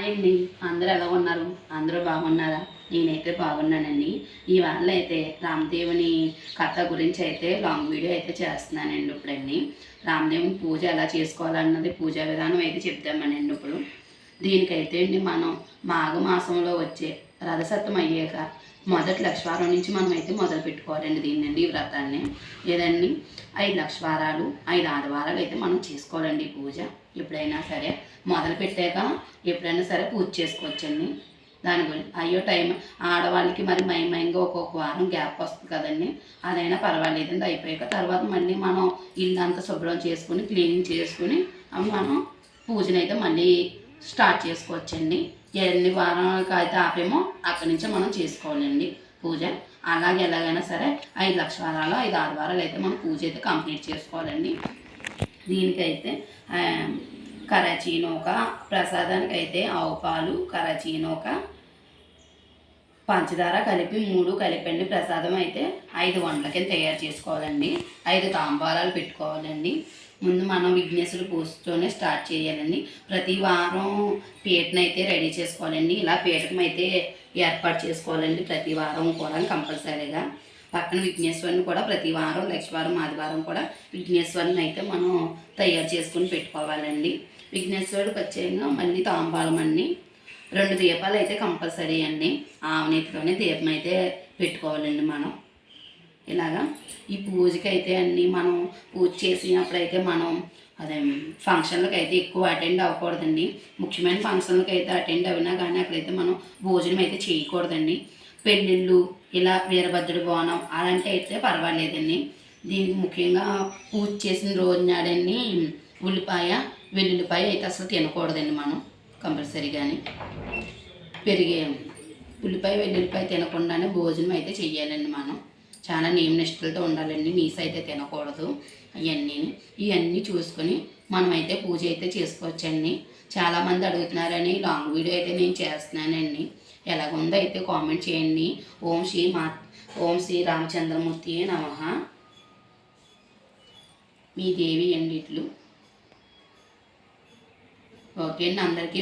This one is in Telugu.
హాయ్ అండి, అందరూ ఎలా ఉన్నారు? అందరూ బాగున్నారా? నేనైతే బాగున్నానండి. ఇవాళ అయితే రామదేవుని కథ గురించి అయితే లాంగ్ వీడియో అయితే చేస్తున్నానండి. ఇప్పుడండి రామదేవుని పూజ ఎలా చేసుకోవాలన్నది పూజా విధానం అయితే చెప్దామనండి. ఇప్పుడు దీనికైతే అండి మనం మాఘమాసంలో వచ్చే రథసప్తమి అయ్యాక మొదటి లక్షవారం నుంచి మనం అయితే మొదలు పెట్టుకోవాలండి దీన్నండి, ఈ వ్రతాన్ని. లేదండి 5 లక్షవారాలు 5 ఆదివారాలు అయితే మనం చేసుకోవాలండి పూజ. ఎప్పుడైనా సరే మొదలు పెట్టాక ఎప్పుడైనా సరే పూజ చేసుకోవచ్చండి. దాని గురించి అయ్యో టైం ఆడవాళ్ళకి మరి మైంగా ఒక్కొక్క వారం గ్యాప్ వస్తుంది కదండి, అదైనా పర్వాలేదండి. అయిపోయాక తర్వాత మళ్ళీ మనం ఇల్లంతా శుభ్రం చేసుకుని క్లీనింగ్ చేసుకుని మనం పూజనైతే మళ్ళీ స్టార్ట్ చేసుకోవచ్చండి. ఎన్ని వారాలకు అయితే ఆపేమో అక్కడి నుంచే మనం చేసుకోవాలండి పూజ. అలాగే ఎలాగైనా సరే 5 లక్షవారాలు 5 ఆదివారాలు అయితే మనం పూజ అయితే కంప్లీట్ చేసుకోవాలండి. దీనికైతే కరాచీనోక ప్రసాదానికి అయితే ఆవు పాలు, కరాచీనోక, పంచదార కలిపి 3 కలిపండి ప్రసాదం అయితే 5 వంటల కింద తయారు చేసుకోవాలండి. 5 తాంబాలాలు పెట్టుకోవాలండి. ముందు మనం విఘ్నేశ్వర పూజతోనే స్టార్ట్ చేయాలండి. ప్రతి వారం పీటను అయితే రెడీ చేసుకోవాలండి. ఇలా పీటకం అయితే ఏర్పాటు చేసుకోవాలండి ప్రతి వారం కూడా కంపల్సరీగా. పక్కన విఘ్నేశ్వరుని కూడా ప్రతి వారం లక్షవారం ఆదివారం కూడా విఘ్నేశ్వరుని అయితే మనం తయారు చేసుకుని పెట్టుకోవాలండి. విఘ్నేశ్వరుడు ప్రత్యేకంగా మళ్ళీ తాంబాలం అన్నీ 2 దీపాలు అయితే కంపల్సరీ అండి. ఆవునేతితోనే దీపం అయితే పెట్టుకోవాలండి మనం. ఇలాగా ఈ పూజకి అయితే అన్నీ మనం పూజ చేసినప్పుడైతే మనం అదే ఫంక్షన్లకు అయితే ఎక్కువ అటెండ్ అవ్వకూడదండి. ముఖ్యమైన ఫంక్షన్లకు అయితే అటెండ్ అయినా కానీ అక్కడైతే మనం భోజనం అయితే చేయకూడదండి. పెళ్ళిళ్ళు ఇలా వీరభద్రుడి బోనం అలాంటి అయితే పర్వాలేదండి. దీనికి ముఖ్యంగా పూజ చేసిన రోజు నాడండి ఉల్లిపాయ వెల్లుల్లిపాయ అయితే అసలు తినకూడదండి మనం కంపల్సరీగాని. పెరిగే ఉల్లిపాయ వెల్లుల్లిపాయ తినకుండానే భోజనం అయితే చెయ్యాలండి మనం. చాలా నియమనిష్టలతో ఉండాలండి. నీసు అయితే తినకూడదు. ఇవన్నీ చూసుకొని మనమైతే పూజ అయితే చేసుకోవచ్చండి. చాలామంది అడుగుతున్నారని లాంగ్ వీడియో అయితే నేను చేస్తున్నానండి. ఎలాగుందో అయితే కామెంట్ చేయండి. ఓం శ్రీ రామచంద్రమూర్తి నమః. మీ దేవి అండి ఇట్లు. ఓకే అండి, అందరికీ